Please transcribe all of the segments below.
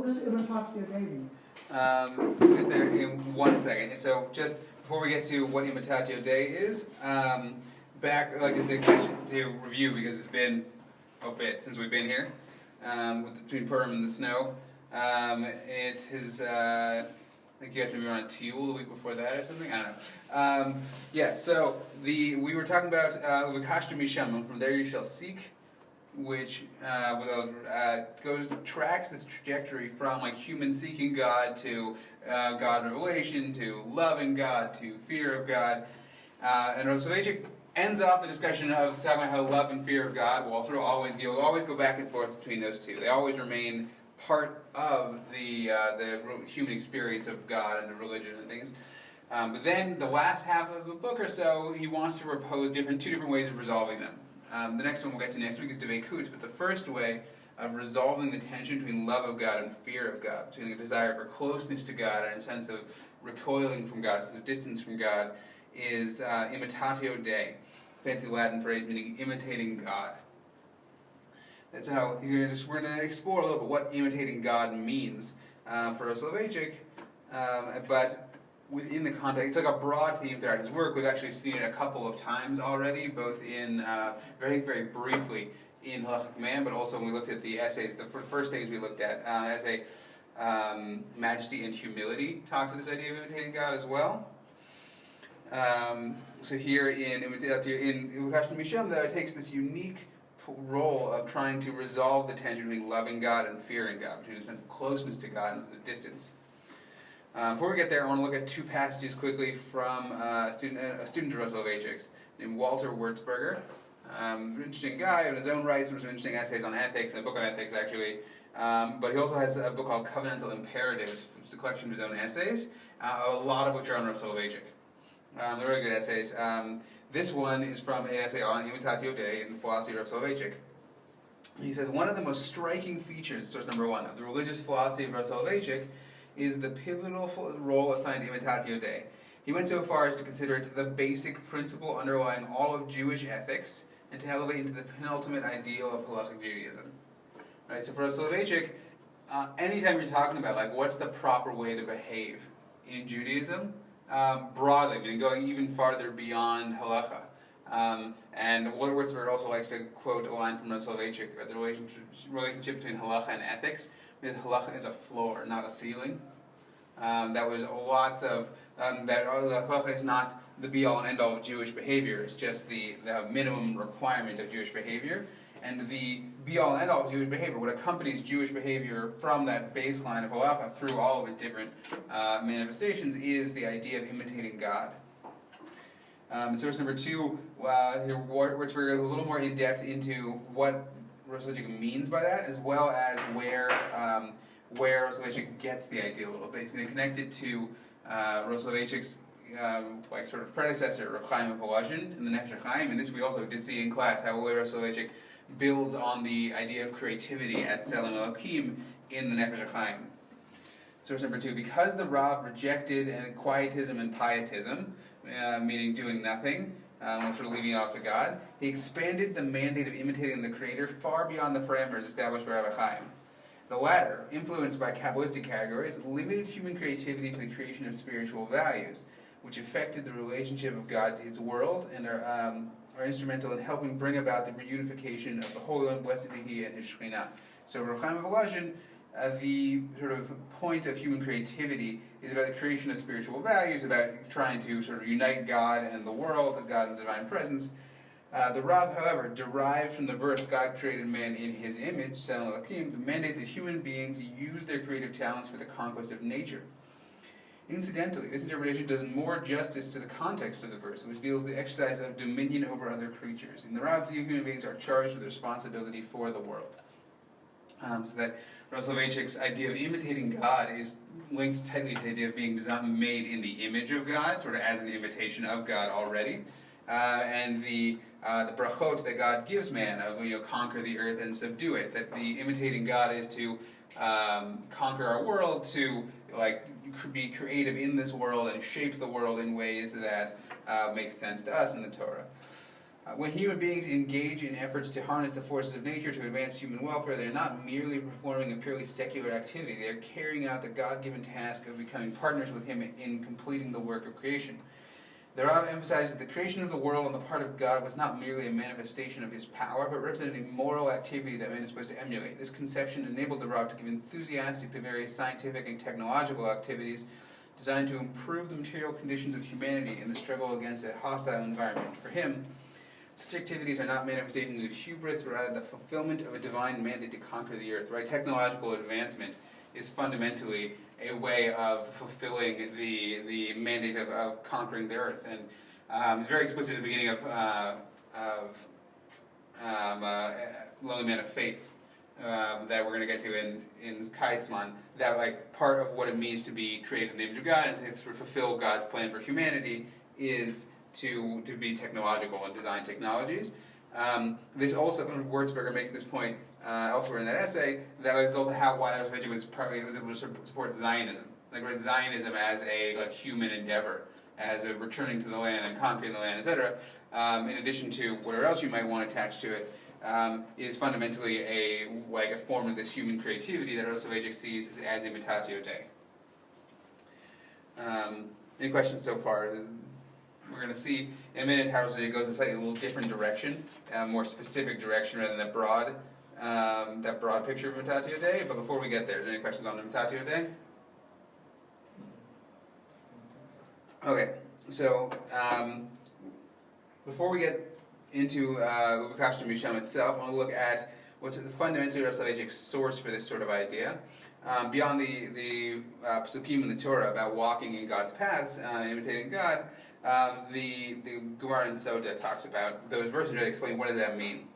does Imitatio Dei mean? We'll get there in 1 second. And so just before we get to what Imitatio Dei is, back, like I said, to review, because it's been a bit since we've been here, between Purim and the snow. It has, I think you guys maybe were on Teal the week before that or something, I don't know. Yeah, so we were talking about Uvekashta Misham, from there you shall seek, which tracks the trajectory from like human seeking God to God revelation, to loving God, to fear of God. And Rav Soloveitchik ends off the discussion of talking about how love and fear of God will sort of always go back and forth between those two. They always remain part of the human experience of God and the religion and things. But then the last half of the book or so, he wants to propose two different ways of resolving them. The next one we'll get to next week is Dveikut, but the first way of resolving the tension between love of God and fear of God, between a desire for closeness to God and a sense of recoiling from God, a sense of distance from God, is Imitatio Dei, fancy Latin phrase meaning imitating God. That's how we're going to explore a little bit what imitating God means for Rav Soloveitchik, but within the context, it's like a broad theme throughout his work. We've actually seen it a couple of times already, both in, very, very briefly, in Halachic Man, but also when we looked at the essays. The first things we looked at as a majesty and humility talk to this idea of imitating God as well. So here in Uvekashta Misham, though, it takes this unique role of trying to resolve the tension between loving God and fearing God, between a sense of closeness to God and a distance. Before we get there, I want to look at two passages quickly from a student of Rav Soloveitchik's named Walter Wortzberger. An interesting guy in his own right, some interesting essays on ethics, and a book on ethics actually. But he also has a book called Covenantal Imperatives, which is a collection of his own essays, a lot of which are on Rav Soloveitchik. They're really good essays. This one is from an essay on Imitatio Dei in the philosophy of Rav Soloveitchik. He says, one of the most striking features, source number one, of the religious philosophy of Rav Soloveitchik is the pivotal role assigned to Imitatio Dei. He went so far as to consider it the basic principle underlying all of Jewish ethics, and to elevate into the penultimate ideal of halachic Judaism. Right. So for Rav Soloveitchik, anytime you're talking about like what's the proper way to behave in Judaism, broadly, meaning going even farther beyond halacha. And Wortzberger also likes to quote a line from Rav Soloveitchik about the relationship between halacha and ethics. Because halacha is a floor, not a ceiling. That was lots of that halacha is not the be-all and end-all of Jewish behavior. It's just the minimum requirement of Jewish behavior. And the be-all and end-all of Jewish behavior, what accompanies Jewish behavior from that baseline of halacha through all of its different manifestations, is the idea of imitating God. Source number two, here Wortzberger goes a little more in depth into what Rav Soloveitchik means by that, as well as where Rav Soloveitchik gets the idea a little bit. He's going to connect it to Rav Soloveitchik's sort of predecessor, Rav Chaim of Volozhin, in the Nefesh HaChaim, and this we also did see in class, how Rav Soloveitchik builds on the idea of creativity as Tselem Elokim in the Nefesh HaChaim. Source number two, because the Rav rejected quietism and pietism, meaning doing nothing, sort of leaving it off to God, he expanded the mandate of imitating the Creator far beyond the parameters established by Rav Chaim. The latter, influenced by Kabbalistic categories, limited human creativity to the creation of spiritual values, which affected the relationship of God to His world and are instrumental in helping bring about the reunification of the Holy One, blessed be He, and His Shekhinah. So Rav Chaim of Volozhin, the sort of point of human creativity is about the creation of spiritual values, about trying to sort of unite God and the world, God and the divine presence. The Rav, however, derived from the verse, God created man in His image, Tselem Elokim, the mandate that human beings use their creative talents for the conquest of nature. Incidentally, this interpretation does more justice to the context of the verse, which deals with the exercise of dominion over other creatures. In the Rav's view, human beings are charged with responsibility for the world. So that Rav Soloveitchik's idea of imitating God is linked tightly to the idea of being made in the image of God, sort of as an imitation of God already. And the brachot that God gives man of conquer the earth and subdue it. That the imitating God is to conquer our world, to be creative in this world and shape the world in ways that make sense to us in the Torah. When human beings engage in efforts to harness the forces of nature to advance human welfare, they're not merely performing a purely secular activity. They are carrying out the God-given task of becoming partners with Him in completing the work of creation. The Rav emphasizes the creation of the world on the part of God was not merely a manifestation of His power, but represented a moral activity that man is supposed to emulate. This conception enabled the Rav to give enthusiastic to various scientific and technological activities designed to improve the material conditions of humanity in the struggle against a hostile environment. For him, such activities are not manifestations of hubris, but rather the fulfillment of a divine mandate to conquer the earth. Right? Technological advancement is fundamentally a way of fulfilling the mandate of conquering the earth. And it's very explicit at the beginning of Lonely Man of Faith that we're going to get to in Kaitzman, that like part of what it means to be created in the image of God and to sort of fulfill God's plan for humanity is to be technological and design technologies. This also, Wortzberger makes this point elsewhere in that essay, that is also why Rav Soloveitchik was able to support Zionism. Like, right, Zionism as a human endeavor, as a returning to the land and conquering the land, etc., in addition to whatever else you might want attached to it, is fundamentally a form of this human creativity that Rav Soloveitchik sees as Imitatio Dei. Any questions so far? We're going to see in a minute how it goes in a slightly little different direction, a more specific direction rather than that broad picture of Imitatio Dei. But before we get there, is there any questions on Imitatio Dei? Okay, so before we get into Ubikashta Misham itself, I want to look at what's fundamentally Rav Soloveitchik's source for this sort of idea. Beyond the psukim in the Torah about walking in God's paths, imitating God, the Gemara in Sota talks about those verses that explain what does that mean.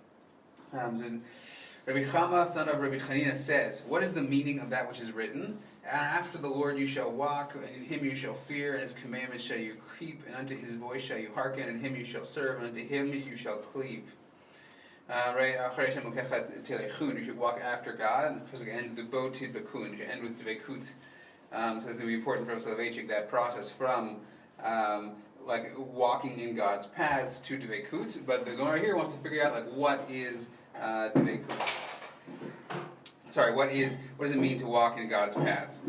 Rabbi Chama, son of Rabbi Chanina, says, "What is the meaning of that which is written? After the Lord you shall walk, and in Him you shall fear, and His commandments shall you keep, and unto His voice shall you hearken, and Him you shall serve, and unto Him you shall cleave." Right? You should walk after God, and the pasuk ends with Botid Bakun. You should end with Dvekut. So it's going to be important for Rav Soloveitchik, that process from walking in God's paths to Dvekut. But the Gemara here wants to figure out what is Dvekut. Sorry, what does it mean to walk in God's paths?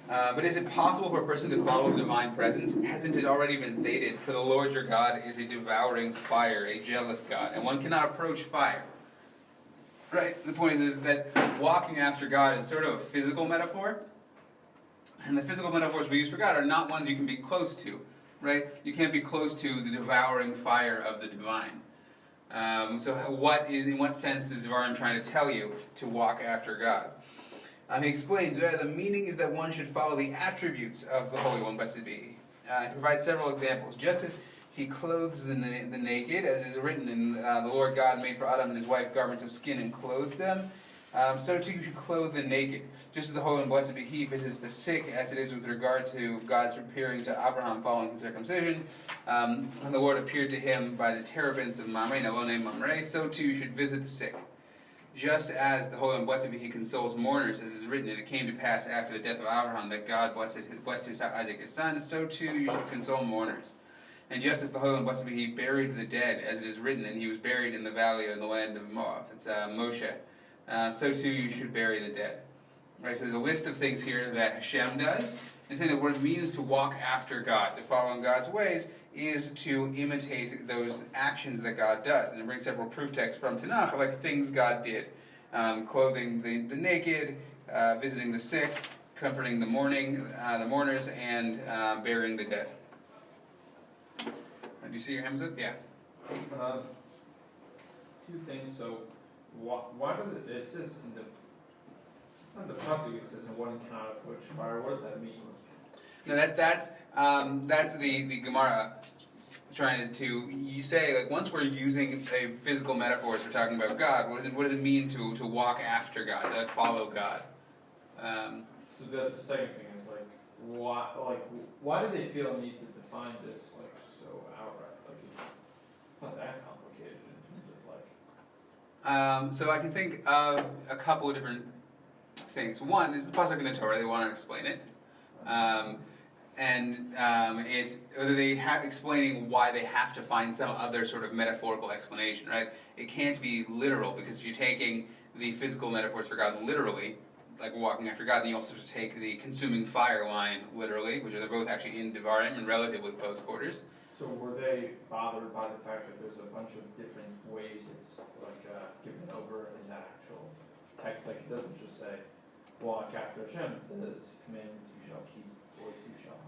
But is it possible for a person to follow the divine presence? Hasn't it already been stated, "For the Lord your God is a devouring fire, a jealous God, and one cannot approach fire." Right? The point is that walking after God is sort of a physical metaphor, and the physical metaphors we use for God are not ones you can be close to. Right? You can't be close to the devouring fire of the divine. So in what sense is Devarim trying to tell you to walk after God? He explains the meaning is that one should follow the attributes of the Holy One, blessed be He. He provides several examples. Just as He clothes the naked, as is written in the Lord God made for Adam and his wife garments of skin and clothed them, so too you should clothe the naked. Just as the Holy One, blessed be He, visits the sick, as it is with regard to God's appearing to Abraham following his circumcision, and the Lord appeared to him by the terebinths of Mamre, Nelone Mamre, so too you should visit the sick. Just as the Holy One, blessed be He, consoles mourners, as is written, and it came to pass after the death of Abraham that God blessed his Isaac his son, so too you should console mourners. And just as the Holy One, blessed be He, buried the dead, as it is written, and he was buried in the valley in the land of Moab. It's Moshe. So too you should bury the dead. Right, so there's a list of things here that Hashem does, and saying that what it means to walk after God, to follow in God's ways, is to imitate those actions that God does. And it brings several proof texts from Tanakh, like things God did. Clothing the naked, visiting the sick, comforting the mourners, and burying the dead. Do you see your hands up? Yeah. Two things. So, why does it says in the, it's not the pasuk, it says in one cannot approach fire. What does that mean? No, that's the Gemara trying to you say, once we're using a physical metaphor as we're talking about God, what does it mean to walk after God, to follow God? So that's the second thing. Is why do they feel a need to define this so outright? It's not that complicated in terms of So I can think of a couple of different things. One is the pasuk in the Torah; they want to explain it. And it's whether they have explaining why they have to find some other sort of metaphorical explanation, right? It can't be literal, because if you're taking the physical metaphors for God literally, like walking after God, then you also have to take the consuming fire line literally, which are both actually in Devarim in relatively close quarters. So were they bothered by the fact that there's a bunch of different ways it's like given over in the actual text? Like it doesn't just say walk after Hashem. It says commandments you shall keep, voice you shall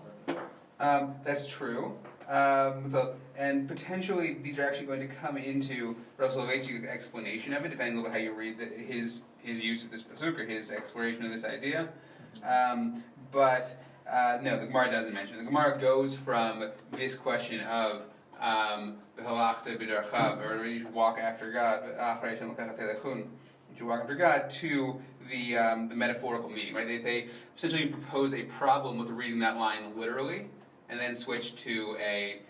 hearken. That's true. And potentially these are actually going to come into Rav Soloveitchik's explanation of it, depending on how you read his use of this pasuk, or his exploration of this idea. No, the Gemara doesn't mention it. The Gemara goes from this question of v'halachta b'darchav, or you should walk after God, you should walk after God, to the metaphorical meaning. Right? They essentially propose a problem with reading that line literally, and then switch to a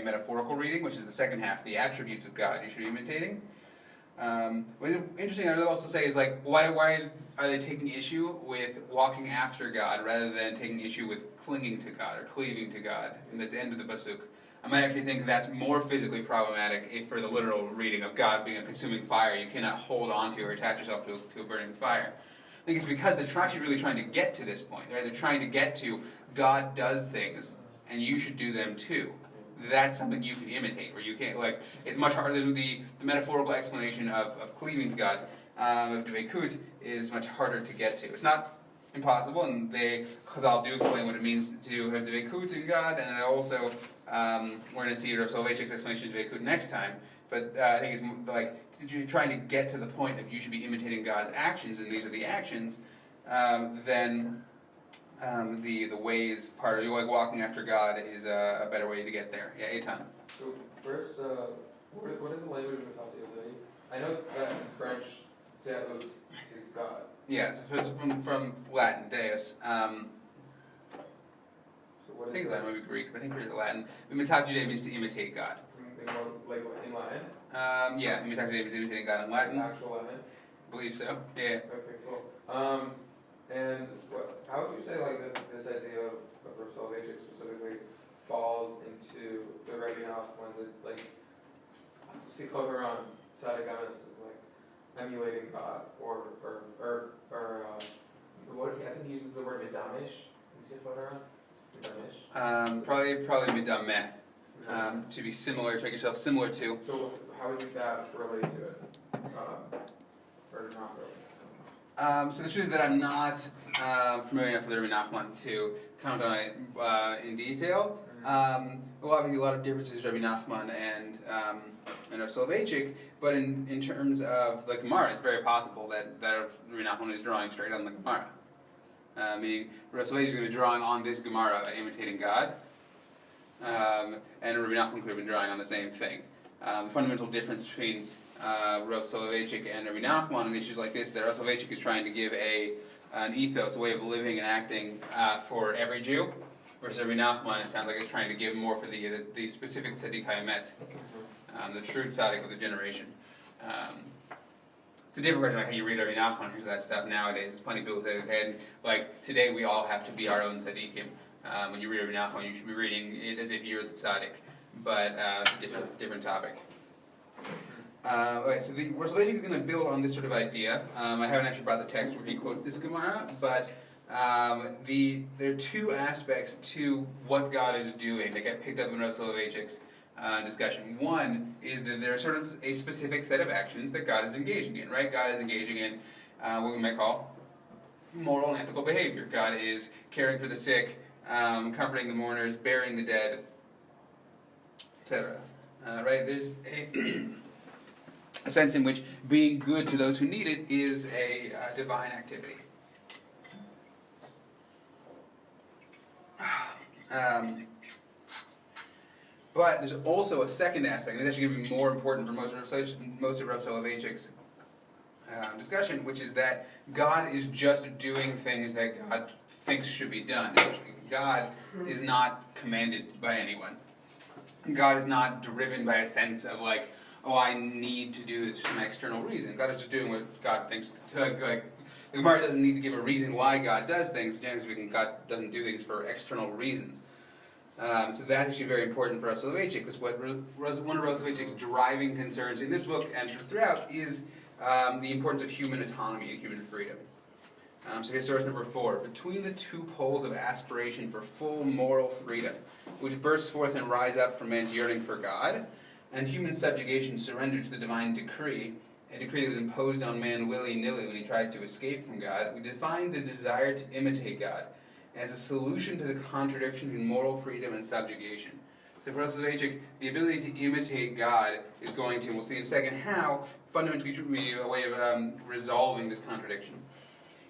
metaphorical reading, which is the second half, the attributes of God you should be imitating. What's interesting, I would also say, is like, why are they taking issue with walking after God rather than taking issue with clinging to God or cleaving to God? And that's the end of the pasuk. I might actually think that's more physically problematic for the literal reading of God being a consuming fire you cannot hold onto or attach yourself to a burning fire. I think it's because they're actually really trying to get to this point. Right? They're trying to get to God does things, and you should do them too. That's something you can imitate, or you can't, like, it's much harder than the metaphorical explanation of cleaving to God, of dveikut, is much harder to get to. It's not impossible, and Chazal do explain what it means to have dveikut in God, and also, we're going to see Rav Soloveitchik's explanation of dveikut next time, but I think it's like, you're trying to get to the point of you should be imitating God's actions, and these are the actions, then the ways part of like walking after God is a better way to get there. Yeah, Eitan. So first, what is the language of Imitatio Dei? I know that in French, Deus is God. Yeah, so it's from Latin, Deus. So what I think is Latin, maybe Greek, but I think it's Latin. Imitatio Dei means to imitate God. Like in Latin? Yeah, Imitatio Dei means imitating God in Latin. Actual Latin? I believe so. Yeah. Okay, cool. And how would you say like this idea of Rav Soloveitchik specifically falls into the Rabbanah ones that like Sikol Haran Tzadikanis is like emulating God or what I think he uses the word midamish in Sikol Haran. Midamish. Probably midameh. To be similar, to make yourself similar to. So how would that relate to it? Or not really? So the truth is that I'm not familiar enough with Rabbi Nachman to comment on it in detail. Well, obviously a lot of differences between Rabbi Nachman and Rav Soloveitchik, but in terms of the Gemara, it's very possible that Rabbi Nachman is drawing straight on the Gemara. Meaning, Rav Soloveitchik is going to be drawing on this Gemara, imitating God, and Rabbi Nachman could have been drawing on the same thing. The fundamental difference between Rav Soloveitchik and Rabbi Nachman on issues like this, that Rav Soloveitchik is trying to give an ethos, a way of living and acting for every Jew, versus Rabbi Nachman, it sounds like he's trying to give more for the specific tzaddik hayemet, the true tzaddik of the generation. It's a different question, like how you read Rabbi Nachman, because that stuff nowadays. There's plenty of people who say, like, today we all have to be our own tzaddikim. When you read Rabbi Nachman, you should be reading it as if you're the tzaddik, but it's a different topic. Okay, so the Rav Soloveitchik is going to build on this sort of idea. I haven't actually brought the text where he quotes this Gemara, but there are two aspects to what God is doing that get picked up in Rav Soloveitchik's discussion. One is that there are sort of a specific set of actions that God is engaging in, right? God is engaging in what we might call moral and ethical behavior. God is caring for the sick, comforting the mourners, burying the dead, etc. Right? There's a sense in which being good to those who need it is a divine activity. But there's also a second aspect, and it's actually going to be more important for most of Rav Soloveitchik's discussion, which is that God is just doing things that God thinks should be done. God is not commanded by anyone. God is not driven by a sense of like, oh, I need to do this for some external reason. God is just doing what God thinks. So, like, the Gemara doesn't need to give a reason why God does things. Generally speaking, God doesn't do things for external reasons. So that's actually very important for Rav Soloveitchik, because one of Rav Soloveitchik's driving concerns in this book and throughout is the importance of human autonomy and human freedom. So here's source number 4. Between the two poles of aspiration for full moral freedom, which bursts forth and rise up from man's yearning for God, and human subjugation surrendered to the divine decree, a decree that was imposed on man willy-nilly when he tries to escape from God, we define the desire to imitate God as a solution to the contradiction between moral freedom and subjugation. So for Rav Soloveitchik, the ability to imitate God is going to, and we'll see in a second how, fundamentally be a way of resolving this contradiction.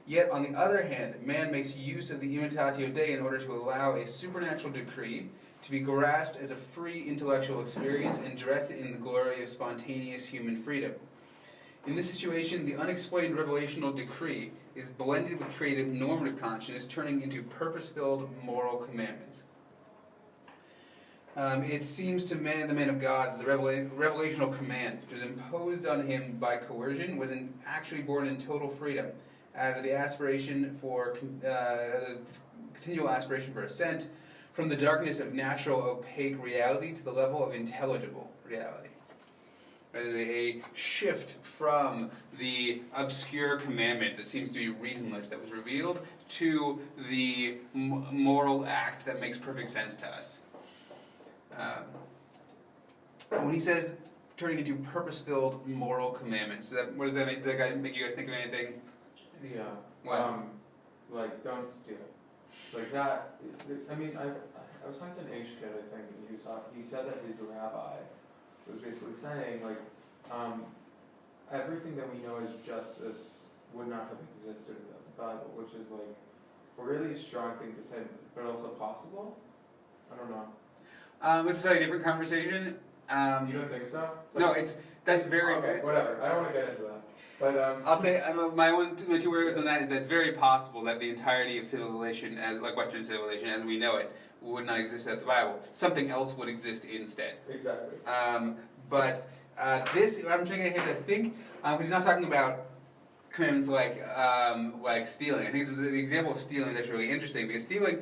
Yet, on the other hand, man makes use of the Imitatio Dei in order to allow a supernatural decree to be grasped as a free intellectual experience and dress it in the glory of spontaneous human freedom. In this situation, the unexplained revelational decree is blended with creative normative consciousness, turning into purpose-filled moral commandments. It seems to man, the man of God, the revelational command, which was imposed on him by coercion, was actually born in total freedom, out of the aspiration for the continual aspiration for ascent, from the darkness of natural opaque reality to the level of intelligible reality. It is a shift from the obscure commandment that seems to be reasonless that was revealed to the moral act that makes perfect sense to us. When he says turning into purpose-filled moral commandments, what does that make? Does that make you guys think of anything? Yeah. What? Like, don't steal. Like that. I mean, I was talking to an H kid, I think, and he said that his rabbi was basically saying, like, everything that we know as justice would not have existed without the Bible, which is like a really strong thing to say, but also possible. I don't know. It's a slightly different conversation. You don't think so? Like, no, that's very. Okay, whatever. I don't want to get into that. But I'll say my two words on that is that it's very possible that the entirety of civilization, as like Western civilization as we know it, would not exist without the Bible. Something else would exist instead. Exactly. But this, what I'm trying to get to think, because he's not talking about commandments like stealing. I think the example of stealing is actually really interesting, because stealing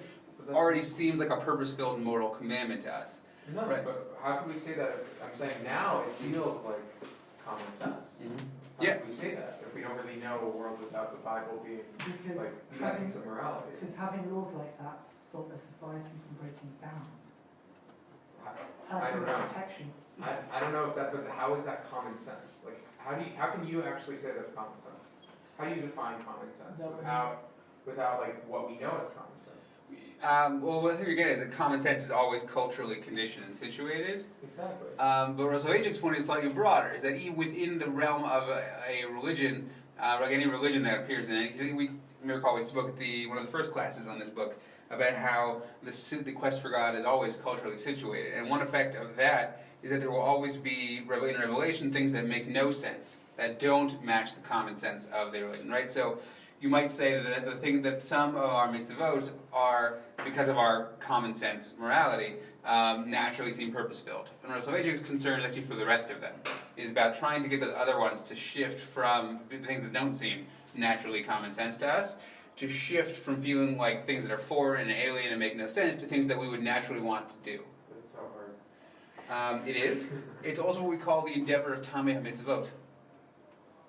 already seems like a purpose-filled moral commandment to us. No, right. But how can we say that? I'm saying now it feels like common sense. Mm-hmm. How can we say that if we don't really know a world without the Bible being like the essence of morality? Because having laws like that stop a society from breaking down. I don't know. Protection. I don't know if that, but how is that common sense? Like, how can you actually say that's common sense? How do you define common sense without like what we know as common sense? Well, what I think you're getting is that common sense is always culturally conditioned and situated. Exactly. But Rav Soloveitchik's point is slightly broader, is that within the realm of a religion, like any religion that appears in it, we recall we spoke at one of the first classes on this book about how the quest for God is always culturally situated. And one effect of that is that there will always be, in Revelation, things that make no sense, that don't match the common sense of the religion, right? So you might say that the thing that some of our mitzvot are, because of our common sense morality, naturally seem purpose-filled. And Rav Soloveitchik's concern is actually for the rest of them, is about trying to get the other ones to shift from the things that don't seem naturally common sense to us, to shift from feeling like things that are foreign and alien and make no sense to things that we would naturally want to do. It's so hard. It is. It's also what we call the endeavor of Tamei HaMitzvot.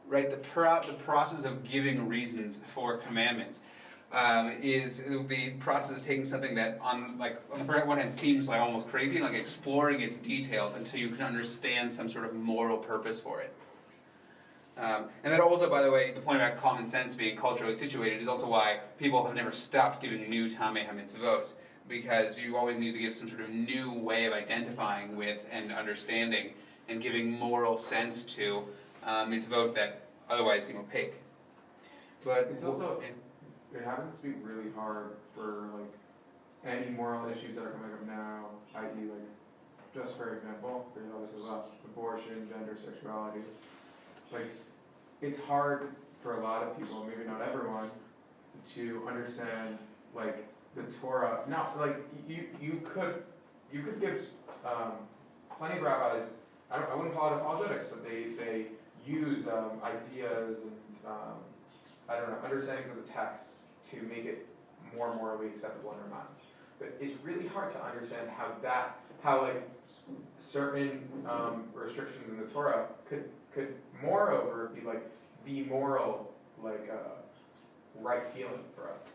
Right, the process of giving reasons for commandments is the process of taking something that, on the one hand, seems like almost crazy, and like exploring its details until you can understand some sort of moral purpose for it. And that also, by the way, the point about common sense being culturally situated is also why people have never stopped giving new Tamei HaMitzvot, because you always need to give some sort of new way of identifying with and understanding and giving moral sense to mitzvot that otherwise seem opaque. But it's also, it happens to be really hard for like any moral issues that are coming up now, i.e. like, just for example, there's obviously abortion, gender, sexuality. Like, it's hard for a lot of people, maybe not everyone, to understand like the Torah. Now, like you could give plenty of rabbis. I wouldn't call it apologetics, but they use ideas and I don't know, understandings of the text to make it more morally acceptable in our minds. But it's really hard to understand how like certain restrictions in the Torah could moreover be like the moral like right feeling for us.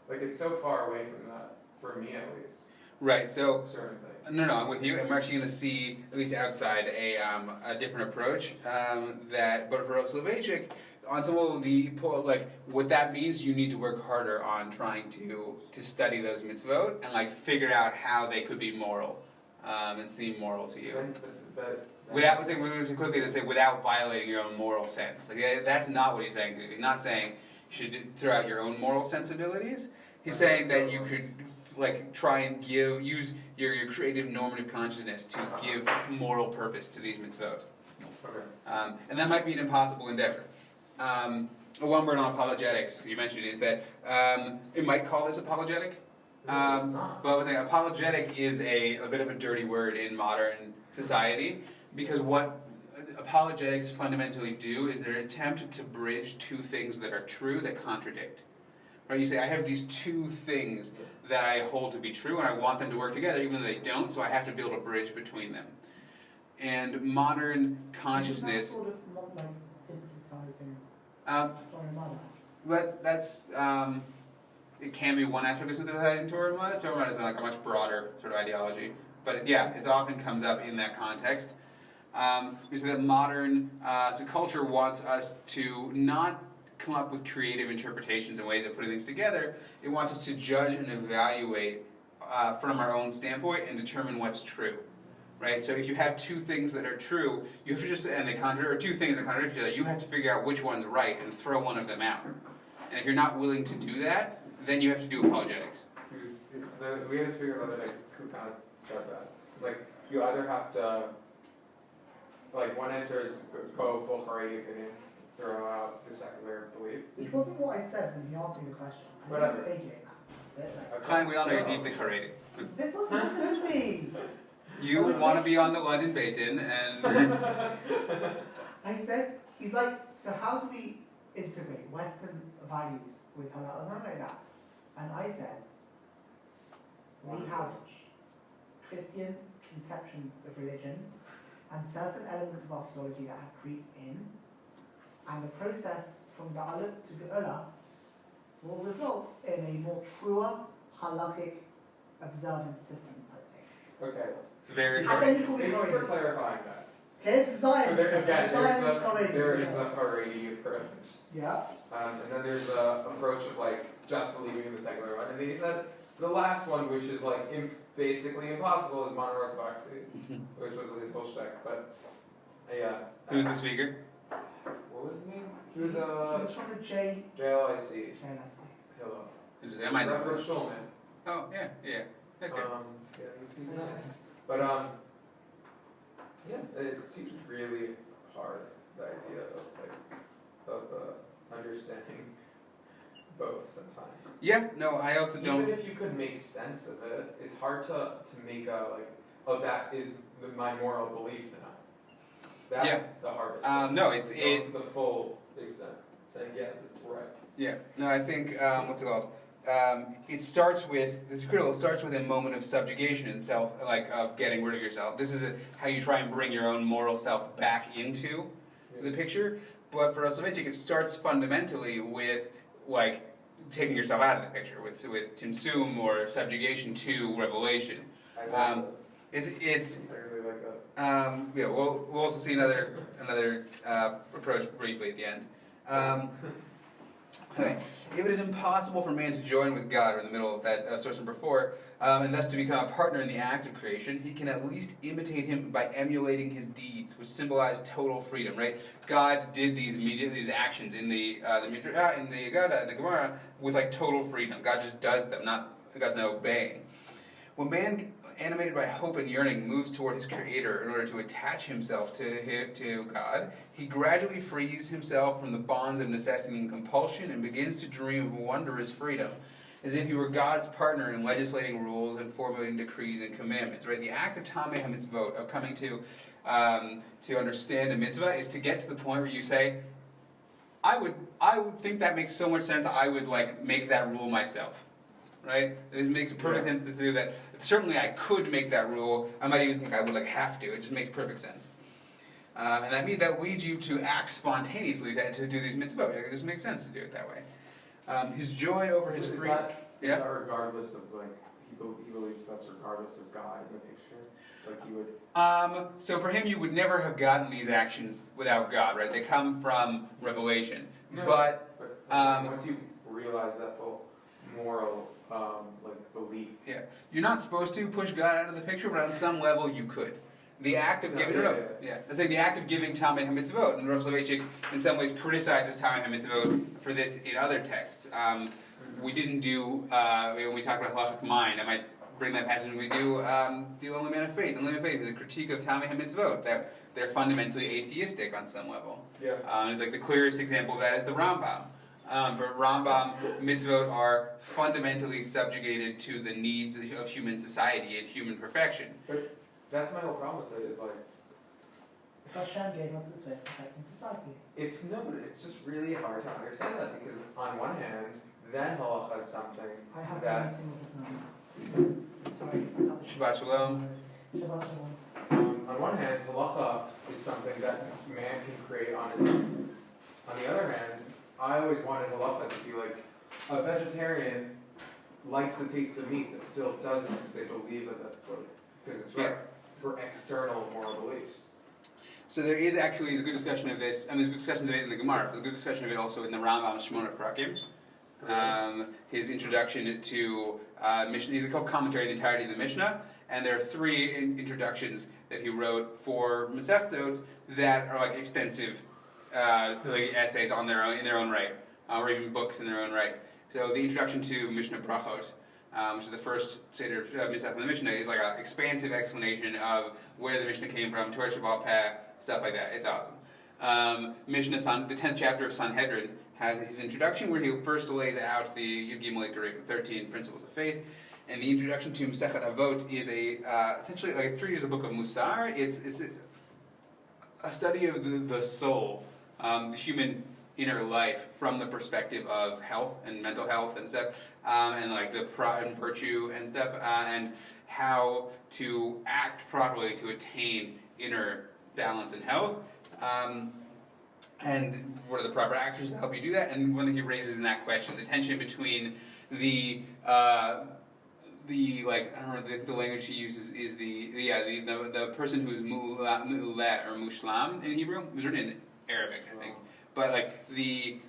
Like it's so far away from that, for me at least. Right. So Certain things. no, I'm with you. And we're actually going to see, at least outside, a different approach but for Rav Soloveitchik, on some of the, like, what that means, you need to work harder on trying to study those mitzvot and, like, figure out how they could be moral and seem moral to you. Without violating your own moral sense. Like, that's not what he's saying. He's not saying you should throw out your own moral sensibilities. He's saying that you could, like, try and use your creative normative consciousness to give moral purpose to these mitzvot. Okay. And that might be an impossible endeavor. One word on apologetics, you mentioned, is that it might call this apologetic. But I think apologetic is a bit of a dirty word in modern society, because what apologetics fundamentally do is they're an attempt to bridge two things that are true that contradict. Right? You say, I have these two things that I hold to be true, and I want them to work together, even though they don't, so I have to build a bridge between them. And modern consciousness... Isn't that sort of not like synthesizing Torah and Mother? But that's... it can be one aspect of synthesizing Torah and Mother. Torah and Mother is like a much broader sort of ideology. But yeah, it often comes up in that context. We say that modern so culture wants us to not come up with creative interpretations and ways of putting things together. It wants us to judge and evaluate from our own standpoint and determine what's true. Right? So if you have two things that are true, you have to or two things that contradict each other, you have to figure out which one's right and throw one of them out. And if you're not willing to do that, then you have to do apologetics. We had to figure out that who kind of start that. Like, you either have to, like, one answer is go full Haredi opinion, throw out the secular belief. Which wasn't what I said when he asked me the question. I Whatever. didn't say that. Klein, we all know you're deeply Haredi. Misunderstood me. You want to be on the London Beitin, and... I said, he's like, so how do we integrate Western values with halal and something like that? And I said, we have Christian conceptions of religion and certain elements of our theology that have creeped in, and the process from Ga'alut to Ge'ula will result in a more truer halachic observance system type thing. Okay. It's very And Haredi. then you call me Thank you for Haredi. clarifying that. Here's Zion. So there, again, Zion is there is Haredi. the Haredi approach. Yeah. And then there's the approach of like just believing in the secular one. And then he said the last one, which is like basically impossible, is mono-orthodoxy, which was his whole shtick. But yeah. Who's the speaker? What was his name? He was He was from the JLIC. JLSC. Hello. Interesting. I might know. Rav Shulman. Oh, yeah. That's good. Yeah, he's nice. But yeah, it seems really hard, the idea of understanding both sometimes. Yeah, no, I also don't... Even if you could make sense of it, it's hard to make a like, oh, that is my moral belief now. That's the hardest. No, it's to the full extent. Saying that's right. Yeah, no, I think what's it called? It starts with a moment of subjugation and self, like of getting rid of yourself. This is how you try and bring your own moral self back into the picture. But for Rav Soloveitchik, it starts fundamentally with like taking yourself out of the picture, with Tzimtzum or subjugation to revelation. It's I really like that. yeah. We'll also see another approach briefly at the end. Okay. If it is impossible for man to join with God, we're in the middle of that source number 4, and thus to become a partner in the act of creation, he can at least imitate him by emulating his deeds, which symbolize total freedom. Right? God did these actions in the Gemara with like total freedom. God just does them, God's not obeying. When man, animated by hope and yearning, moves toward his Creator in order to attach himself to God, he gradually frees himself from the bonds of necessity and compulsion and begins to dream of wondrous freedom, as if he were God's partner in legislating rules and formulating decrees and commandments. Right? The act of Tameh HaMitzvot, of coming to understand a mitzvah, is to get to the point where you say, I would think that makes so much sense. I would like make that rule myself, right? It makes perfect sense to do that. Certainly, I could make that rule. I might even think I would like have to. It just makes perfect sense. And that leads you to act spontaneously to do these mitzvot. It just makes sense to do it that way. His joy over his free. Is that regardless of like he believes that's regardless of God in the picture? Like he would. So for him, you would never have gotten these actions without God, right? They come from revelation. No, but once you realize that full moral like belief. Yeah, you're not supposed to push God out of the picture, but on some level you could. The act of giving It's like the act of giving Tamei HaMitzvot, and Rav Soloveitchik in some ways criticizes Tamei HaMitzvot for this in other texts. We didn't do when we talk about halachic mind. I might bring that passage when we do the Only Man of Faith. The Only Man of Faith is a critique of Tamei HaMitzvot, that they're fundamentally atheistic on some level. Yeah. It's like the clearest example of that is the Rambam. For Rambam, mitzvot are fundamentally subjugated to the needs of human society and human perfection. But that's my whole problem with it, is like, Hashem gave us this way of protecting society. it's just really hard to understand that, because on one hand, then halacha is something I have that, a meeting with him. Sorry. Shabbat Shalom. Shabbat Shalom. on one hand, halacha is something that man can create on its own. On the other hand, I always wanted halacha to be like, a vegetarian likes the taste of meat, but still doesn't because they believe that that's what, because it's right for external moral beliefs. So there is actually a good discussion of this, and there's good discussions of it in the Gemara. There's a good discussion of it also in the Rambam Shmona Prakim. His introduction to Mishnah. He's a commentary on the entirety of the Mishnah, and there are 3 introductions that he wrote for Masechtot that are like extensive like essays on their own in their own right, or even books in their own right. So the introduction to Mishnah Brachot, which is the first Seder Mishnah of the Mishnah, is like an expansive explanation of where the Mishnah came from, Torah Shabbal Peh, stuff like that. It's awesome. Mishnah, the 10th chapter of Sanhedrin, has his introduction where he first lays out the Yud Gimel Ikarim, 13 principles of faith. And the introduction to Masechet Avot is essentially like it's treated as a book of Musar. It's a study of the soul, the human inner life from the perspective of health and mental health and stuff, and like the pride and virtue and stuff, and how to act properly to attain inner balance and health, and what are the proper actions to help you do that. And one thing he raises in that question, the tension between the like I don't know the language he uses is the person who's mu'ulah or mushlam in Hebrew. It was written in Arabic, I think. But like the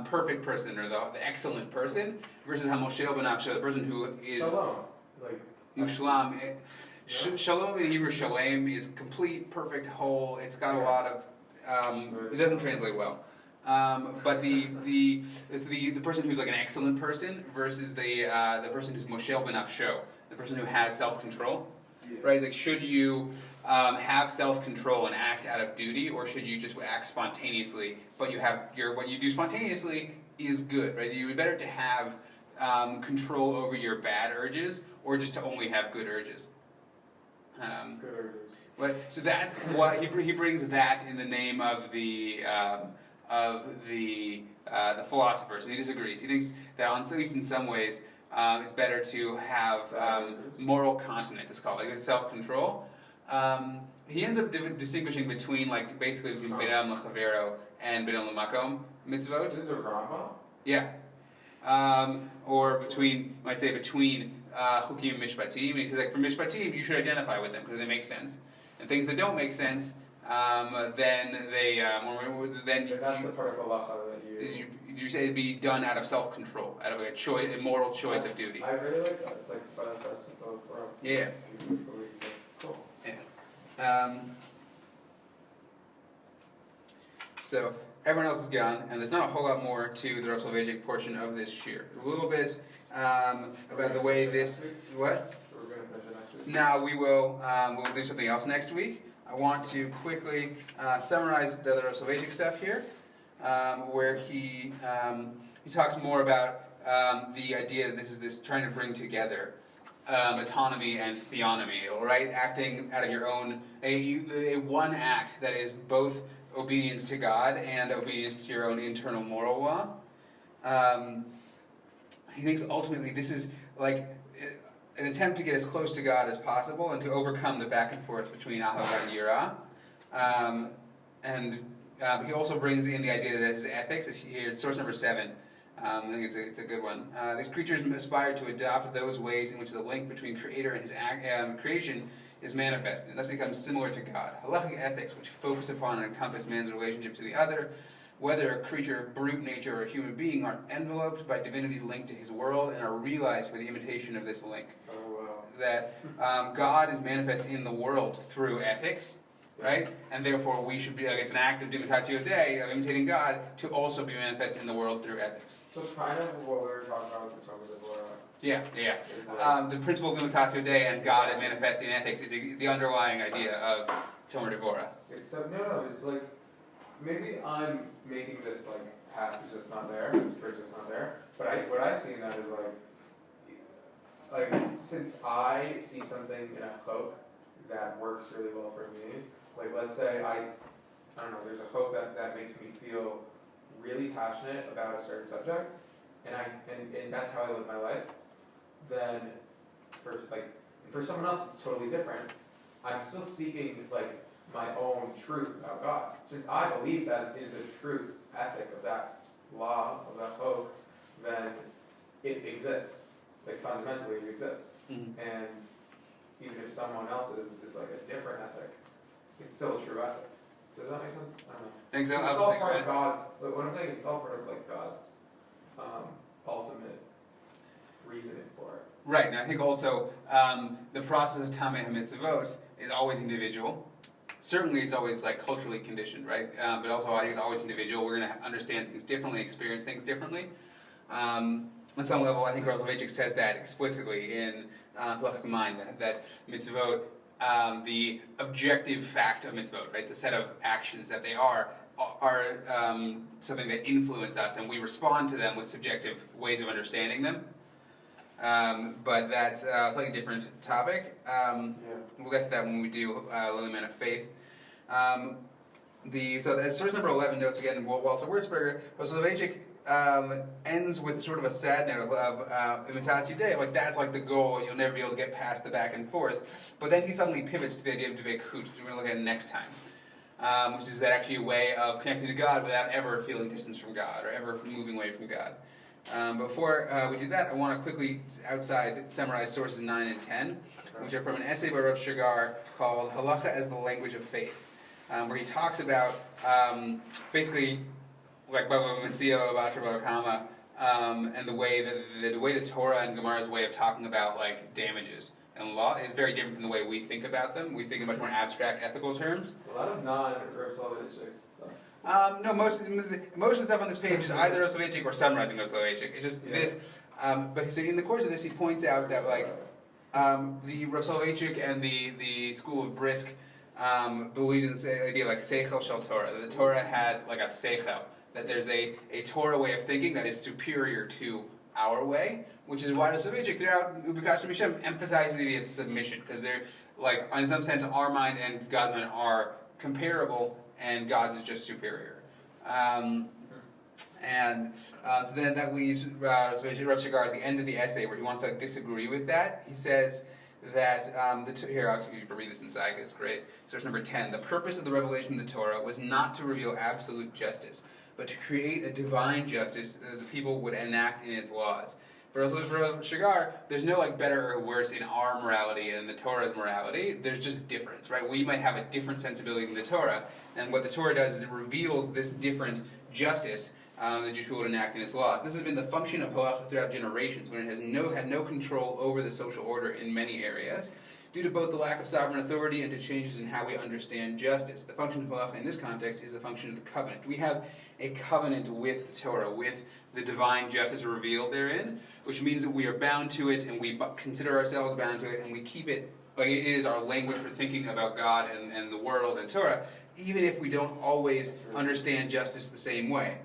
perfect person or the excellent person versus Hamoshel B'nafsho, the person who is Shalom, like Mushlam. Shalom in Hebrew, Shalem, is complete, perfect, whole. It's got a lot of. It doesn't translate well. But it's the person who's like an excellent person versus the person who's Moshel B'nafsho, the person who has self-control. Yeah. Right? Like, should you have self-control and act out of duty, or should you just act spontaneously? But you have what you do spontaneously is good, right? You would better to have control over your bad urges, or just to only have good urges. good urges. Right. So that's what he brings that in the name of the philosophers, and he disagrees. He thinks that, at least in some ways, it's better to have moral continence. It's called like self-control. He ends up distinguishing between basically between B'nam L'Chavero and B'nam L'Makom mitzvot. Is it a Rambam? Yeah. Or between Chukim and Mishpatim. And he says for Mishpatim you should identify with them because they make sense. And things that don't make sense, then they then that's the part of halacha that you say it'd be done out of self-control, out of a moral choice of duty. I really like that. It's like that's for Yeah. Cool. Yeah. So everyone else is gone, and there's not a whole lot more to the Rav Soloveitchik portion of this shiur. A little bit about the way this what. We're going to finish it next week. Now we will we'll do something else next week. I want to quickly summarize the Rav Soloveitchik stuff here, where he talks more about the idea that this trying to bring together autonomy and theonomy, all right? Acting out of your own, a one act that is both obedience to God and obedience to your own internal moral law. He thinks ultimately this is like an attempt to get as close to God as possible and to overcome the back and forth between ahava and yirah. He also brings in the idea that this is ethics. Here, it's source number 7. I think it's a good one. These creatures aspire to adopt those ways in which the link between Creator and His creation is manifested, and thus becomes similar to God. Halachic ethics, which focus upon and encompass man's relationship to the other, whether a creature, brute nature, or a human being, are enveloped by divinity's link to His world and are realized by the imitation of this link. Oh, wow. That God is manifest in the world through ethics, right? And therefore we should be, like, it's an act of Imitatio Dei, of imitating God, to also be manifest in the world through ethics. So it's kind of what we were talking about with the Torah of Torah. Yeah. Is like, The principle of Imitatio Dei and God and manifest in ethics is the underlying idea of Torah Devorah. it's like, maybe I'm making this like passage that's not there, this bridge that's not there, but what I see in that is like since I see something in a hope that works really well for me, like let's say I don't know, there's a hope that makes me feel really passionate about a certain subject, and that's how I live my life, then for someone else it's totally different. I'm still seeking like my own truth about God. Since I believe that is the truth ethic of that law, of that hope, then it exists. Like fundamentally it exists. Mm-hmm. And even if someone else's is like a different ethic, it's still a true ethic. Does that make sense? I don't know. Exactly. It's all part of God's, what I'm saying is it's all part of like God's ultimate reasoning for it. Right, and I think also the process of Tamei HaMitzvot is always individual. Certainly it's always like culturally conditioned, right? But also I think it's always individual. We're going to understand things differently, experience things differently. On some level, I think Rav Soloveitchik says that explicitly in Halachic Mind, that mitzvot, the objective fact of mitzvot, right, the set of actions that they are something that influence us, and we respond to them with subjective ways of understanding them. But that's a slightly different topic. We'll get to that when we do Lowly Man of Faith. So as source number 11 notes again, Walter Wortzberger, Rav Soloveitchik ends with sort of a sad note of Imitatio Dei, like that's like the goal, you'll never be able to get past the back and forth. But then he suddenly pivots to the idea of Dveikut, which we're going to look at next time, which is that actually a way of connecting to God without ever feeling distance from God or ever moving away from God. Before we do that, I want to quickly, outside, summarize sources 9 and 10, which are from an essay by Rav Shagar called Halacha as the Language of Faith, where he talks about basically like Bava Metzia, Batra, Bava Kama, and the way the Torah and Gemara's way of talking about like damages and law is very different from the way we think about them. We think in much more abstract ethical terms. A lot of non-Rav Soloveitchik stuff. No, most of the stuff on this page is either Rav Soloveitchik or summarizing Rav Soloveitchik. It's just this. But so in the course of this, he points out that like the Rav Soloveitchik and the school of Brisk believed in this idea like seichel shel Torah. That the Torah had like a seichel. That there's a Torah way of thinking that is superior to our way, which is why Rav Soloveitchik throughout Ubikash Mishem emphasizes the idea of submission, because they're like in some sense our mind and God's mind are comparable, and God's is just superior. So then that leaves Rav Shagar at the end of the essay where he wants to disagree with that. He says that, here, I'll actually read this inside because it's great. Source number 10, the purpose of the revelation of the Torah was not to reveal absolute justice, but to create a divine justice that the people would enact in its laws. For Rav Shagar, there's no like better or worse in our morality and the Torah's morality. There's just difference, right? We might have a different sensibility than the Torah, and what the Torah does is it reveals this different justice that the Jewish people would enact in its laws. This has been the function of halacha throughout generations, when it has had no control over the social order in many areas, due to both the lack of sovereign authority and to changes in how we understand justice. The function of halacha in this context is the function of the covenant. We have a covenant with the Torah, with the divine justice revealed therein, which means that we are bound to it, and we consider ourselves bound to it, and we keep it, like it is our language for thinking about God and the world and Torah, even if we don't always understand justice the same way.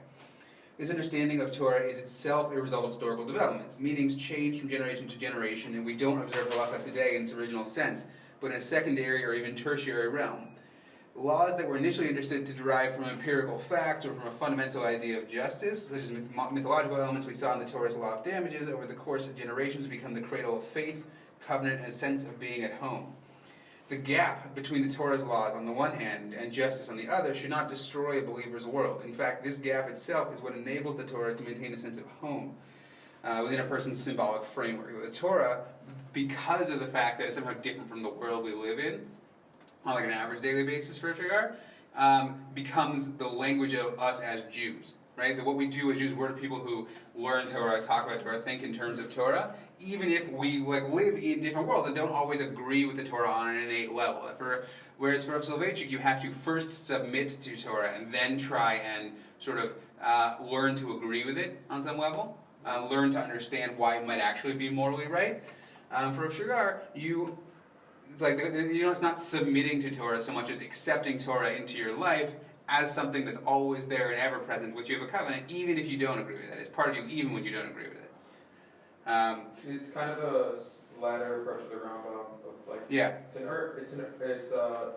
This understanding of Torah is itself a result of historical developments. Meanings change from generation to generation, and we don't observe halacha today in its original sense, but in a secondary or even tertiary realm. laws that were initially understood to derive from empirical facts or from a fundamental idea of justice, such as mythological elements we saw in the Torah's law of damages, over the course of generations become the cradle of faith, covenant, and a sense of being at home. The gap between the Torah's laws on the one hand and justice on the other should not destroy a believer's world. In fact, this gap itself is what enables the Torah to maintain a sense of home within a person's symbolic framework. The Torah, because of the fact that it's somehow different from the world we live in, on like an average daily basis for Rav Shagar, becomes the language of us as Jews. Right? That what we do as Jews, we're people who learn Torah, talk about Torah, think in terms of Torah, even if we live in different worlds and don't always agree with the Torah on an innate level. Whereas for Rav Soloveitchik, you have to first submit to Torah and then try and sort of learn to agree with it on some level, learn to understand why it might actually be morally right. For Rav Shagar, it's not submitting to Torah so much as accepting Torah into your life as something that's always there and ever present, which you have a covenant, even if you don't agree with it. It's part of you, even when you don't agree with it. It's kind of a ladder approach to the Rambam of like. Yeah. It's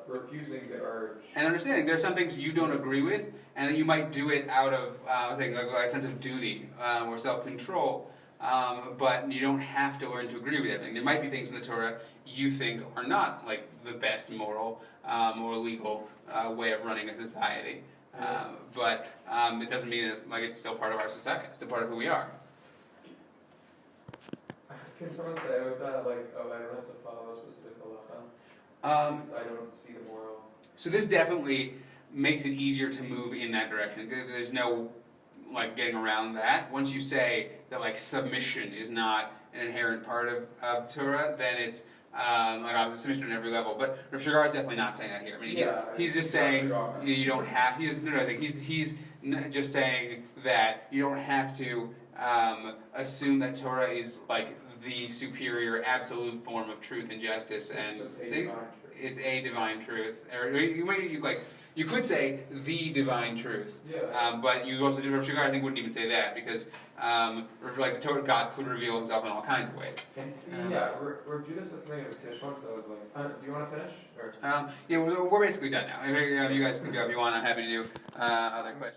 refusing the urge. And understanding there are some things you don't agree with, and that you might do it out of a sense of duty or self-control. But you don't have to learn to agree with everything. There might be things in the Torah you think are not like the best moral or legal way of running a society, but it doesn't mean it's still part of our society. It's still part of who we are. Can someone say with that, I don't have to follow a specific halacha? Because I don't see the moral. So this definitely makes it easier to move in that direction. There's no getting around that. Once you say that submission is not an inherent part of Torah, then it's obviously submission on every level. But Rav Shagar is definitely not saying that here. I mean, he's just saying you don't have. He's just saying that you don't have to assume that Torah is the superior absolute form of truth and justice and things. It's a divine truth, or you could say the divine truth, but you also Rav Shagar I think wouldn't even say that because the Torah, God could reveal Himself in all kinds of ways. Rav Judah said something in the Tish once that was do you want to finish? Or? We're basically done now. You guys can go if you want. I'm happy to do other questions.